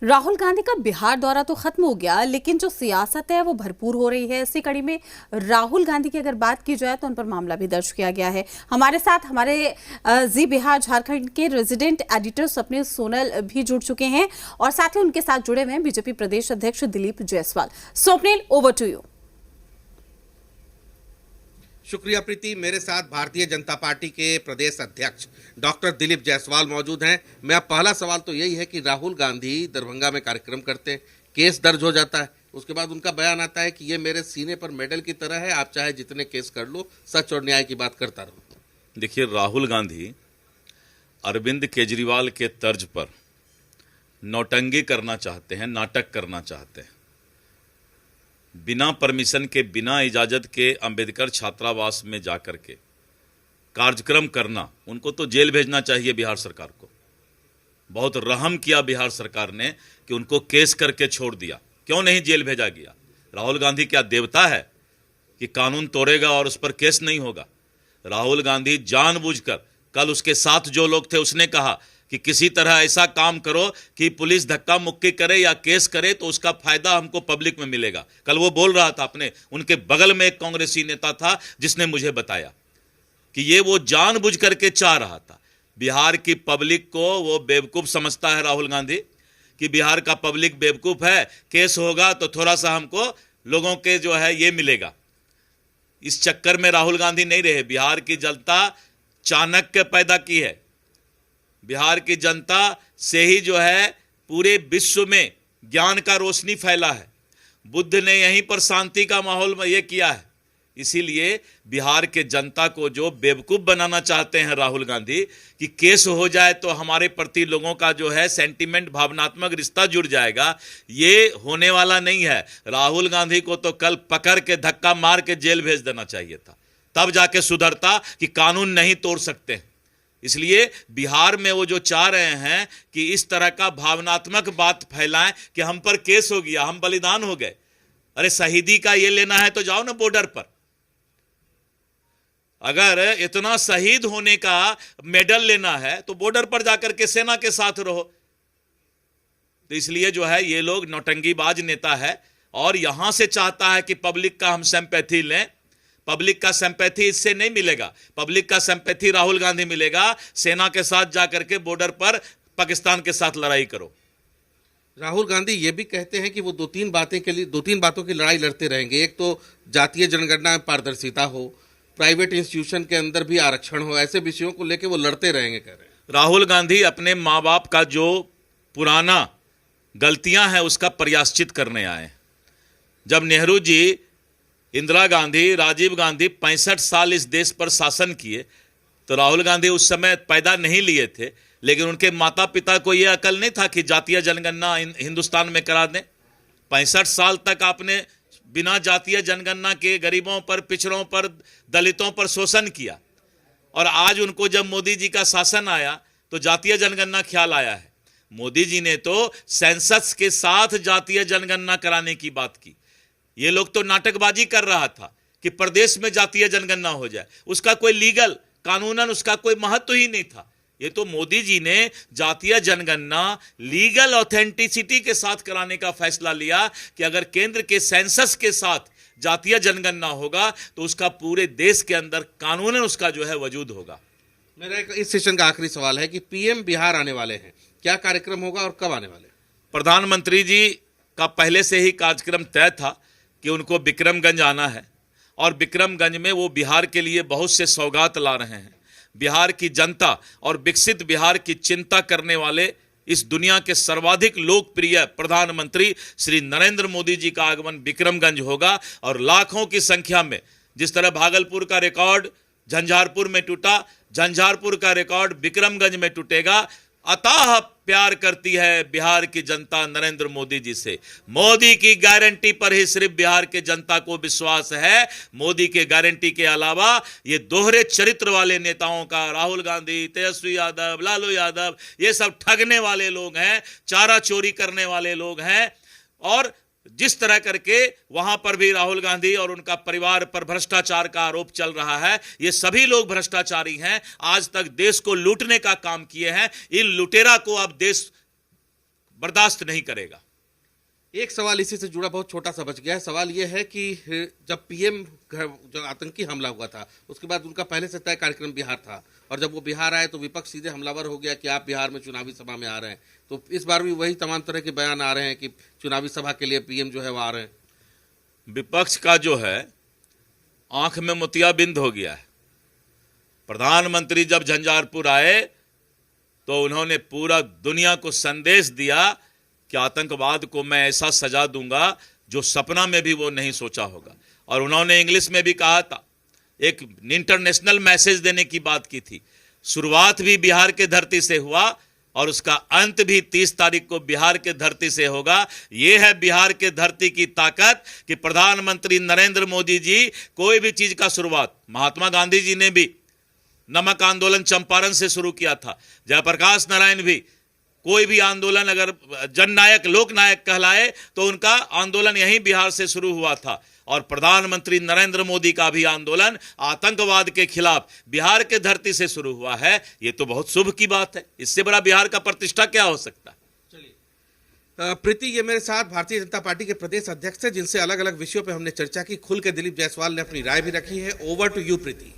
राहुल गांधी का बिहार दौरा तो खत्म हो गया, लेकिन जो सियासत है वो भरपूर हो रही है। इसी कड़ी में राहुल गांधी की अगर बात की जाए तो उन पर मामला भी दर्ज किया गया है। हमारे साथ हमारे जी बिहार झारखंड के रेजिडेंट एडिटर स्वप्निल सोनल भी जुड़ चुके हैं और साथ ही उनके साथ जुड़े हुए हैं बीजेपी प्रदेश अध्यक्ष Dilip Jaiswal. Swapnil, over to you. शुक्रिया प्रीति। मेरे साथ भारतीय जनता पार्टी के प्रदेश अध्यक्ष डॉक्टर दिलीप जायसवाल मौजूद हैं। मेरा पहला सवाल तो यही है कि राहुल गांधी दरभंगा में कार्यक्रम करते हैं, केस दर्ज हो जाता है, उसके बाद उनका बयान आता है कि ये मेरे सीने पर मेडल की तरह है, आप चाहे जितने केस कर लो, सच और न्याय की बात करता रहो। देखिए, राहुल गांधी अरविंद केजरीवाल के तर्ज पर नौटंकी करना चाहते हैं, नाटक करना चाहते हैं। बिना परमिशन के, बिना इजाजत के अंबेडकर छात्रावास में जाकर के कार्यक्रम करना, उनको तो जेल भेजना चाहिए बिहार सरकार को। बहुत रहम किया बिहार सरकार ने कि उनको केस करके छोड़ दिया। क्यों नहीं जेल भेजा गया? राहुल गांधी क्या देवता है कि कानून तोड़ेगा और उस पर केस नहीं होगा? राहुल गांधी जानबूझकर, कल उसके साथ जो लोग थे उसने कहा कि किसी तरह ऐसा काम करो कि पुलिस धक्का मुक्की करे या केस करे तो उसका फायदा हमको पब्लिक में मिलेगा। कल वो बोल रहा था, अपने उनके बगल में एक कांग्रेसी नेता था जिसने मुझे बताया कि ये वो जानबूझ करके चाह रहा था। बिहार की पब्लिक को वो बेवकूफ समझता है राहुल गांधी कि बिहार का पब्लिक बेवकूफ है, केस होगा तो थोड़ा सा हमको लोगों के जो है ये मिलेगा। इस चक्कर में राहुल गांधी नहीं रहे। बिहार की जनता चाणक्य पैदा की है। बिहार की जनता से ही जो है पूरे विश्व में ज्ञान का रोशनी फैला है। बुद्ध ने यहीं पर शांति का माहौल में ये किया है। इसीलिए बिहार के जनता को जो बेवकूफ बनाना चाहते हैं राहुल गांधी कि केस हो जाए तो हमारे प्रति लोगों का जो है सेंटिमेंट, भावनात्मक रिश्ता जुड़ जाएगा, ये होने वाला नहीं है। राहुल गांधी को तो कल पकड़ के धक्का मार के जेल भेज देना चाहिए था, तब जाके सुधरता कि कानून नहीं तोड़ सकते हैं। इसलिए बिहार में वो जो चाह रहे हैं कि इस तरह का भावनात्मक बात फैलाएं कि हम पर केस हो गया, हम बलिदान हो गए। अरे शहीदी का ये लेना है तो जाओ ना बॉर्डर पर। अगर इतना शहीद होने का मेडल लेना है तो बॉर्डर पर जाकर के सेना के साथ रहो। तो इसलिए जो है ये लोग नौटंकीबाज नेता है और यहां से चाहता है कि पब्लिक का हम सिंपैथी लें। पब्लिक का सिंपैथी इससे नहीं मिलेगा। पब्लिक का सिंपैथी राहुल गांधी मिलेगा सेना के साथ जाकर के बॉर्डर पर पाकिस्तान के साथ लड़ाई करो। राहुल गांधी ये भी कहते हैं कि वो दो तीन बातों की लड़ाई लड़ते रहेंगे। एक तो जातीय जनगणना में पारदर्शिता हो, प्राइवेट इंस्टीट्यूशन के अंदर भी आरक्षण हो, ऐसे विषयों को लेकर वो लड़ते रहेंगे, कह रहे हैं। राहुल गांधी अपने माँ बाप का जो पुराना गलतियां हैं उसका प्रायश्चित करने आए। जब नेहरू जी, इंदिरा गांधी, राजीव गांधी 65 साल इस देश पर शासन किए तो राहुल गांधी उस समय पैदा नहीं लिए थे, लेकिन उनके माता पिता को यह अकल नहीं था कि जातीय जनगणना हिंदुस्तान में करा दें। 65 साल तक आपने बिना जातीय जनगणना के गरीबों पर, पिछड़ों पर, दलितों पर शोषण किया और आज उनको जब मोदी जी का शासन आया तो जातीय जनगणना ख्याल आया है। मोदी जी ने तो सेंसस के साथ जातीय जनगणना कराने की बात की। ये लोग तो नाटकबाजी कर रहा था कि प्रदेश में जातीय जनगणना हो जाए, उसका कोई लीगल, कानूनन उसका कोई महत्व ही नहीं था। ये तो मोदी जी ने जातीय जनगणना लीगल ऑथेंटिसिटी के साथ कराने का फैसला लिया कि अगर केंद्र के सेंसस के साथ जातीय जनगणना होगा तो उसका पूरे देश के अंदर कानूनन उसका जो है वजूद होगा। मेरा इस सेशन का आखिरी सवाल है कि पीएम बिहार आने वाले हैं, क्या कार्यक्रम होगा और कब आने वाले? प्रधानमंत्री जी का पहले से ही कार्यक्रम तय था कि उनको विक्रमगंज आना है और विक्रमगंज में वो बिहार के लिए बहुत से सौगात ला रहे हैं। बिहार की जनता और विकसित बिहार की चिंता करने वाले इस दुनिया के सर्वाधिक लोकप्रिय प्रधानमंत्री श्री नरेंद्र मोदी जी का आगमन विक्रमगंज होगा और लाखों की संख्या में, जिस तरह भागलपुर का रिकॉर्ड झंझारपुर में टूटा, झंझारपुर का रिकॉर्ड विक्रमगंज में टूटेगा। अथाह प्यार करती है बिहार की जनता नरेंद्र मोदी जी से। मोदी की गारंटी पर ही सिर्फ बिहार के जनता को विश्वास है। मोदी के गारंटी के अलावा ये दोहरे चरित्र वाले नेताओं का, राहुल गांधी, तेजस्वी यादव, लालू यादव, ये सब ठगने वाले लोग हैं, चारा चोरी करने वाले लोग हैं। और जिस तरह करके वहां पर भी राहुल गांधी और उनका परिवार पर भ्रष्टाचार का आरोप चल रहा है, ये सभी लोग भ्रष्टाचारी हैं, आज तक देश को लूटने का काम किए हैं। इन लुटेरा को अब देश बर्दाश्त नहीं करेगा। एक सवाल इसी से जुड़ा बहुत छोटा सा बच गया है। सवाल यह है कि जब पीएम जो आतंकी हमला हुआ था उसके बाद उनका पहले से तय कार्यक्रम बिहार था, और जब वो बिहार आए तो विपक्ष सीधे हमलावर हो गया कि आप बिहार में चुनावी सभा में आ रहे हैं। तो इस बार भी वही तमाम तरह के बयान आ रहे हैं कि चुनावी सभा के लिए पीएम जो है वो आ रहे हैं। विपक्ष का जो है आंख में मोतियाबिंद हो गया है। प्रधानमंत्री जब झंझारपुर आए तो उन्होंने पूरा दुनिया को संदेश दिया कि आतंकवाद को मैं ऐसा सजा दूंगा जो सपना में भी वो नहीं सोचा होगा। और उन्होंने इंग्लिश में भी कहा था, एक इंटरनेशनल मैसेज देने की बात की थी। शुरुआत भी बिहार के धरती से हुआ और उसका अंत भी 30 तारीख को बिहार के धरती से होगा। ये है बिहार के धरती की ताकत कि प्रधानमंत्री नरेंद्र मोदी जी कोई भी चीज का शुरुआत, महात्मा गांधी जी ने भी नमक आंदोलन चंपारण से शुरू किया था, जयप्रकाश नारायण भी, कोई भी आंदोलन अगर जननायक लोकनायक कहलाए तो उनका आंदोलन यहीं बिहार से शुरू हुआ था। और प्रधानमंत्री नरेंद्र मोदी का भी आंदोलन आतंकवाद के खिलाफ बिहार के धरती से शुरू हुआ है। ये तो बहुत शुभ की बात है। इससे बड़ा बिहार का प्रतिष्ठा क्या हो सकता है। चलिए प्रीति, ये मेरे साथ भारतीय जनता पार्टी के प्रदेश अध्यक्ष है जिनसे अलग अलग विषयों पर हमने चर्चा की। खुल के दिलीप जायसवाल ने अपनी राय भी रखी है। Over to you Preeti.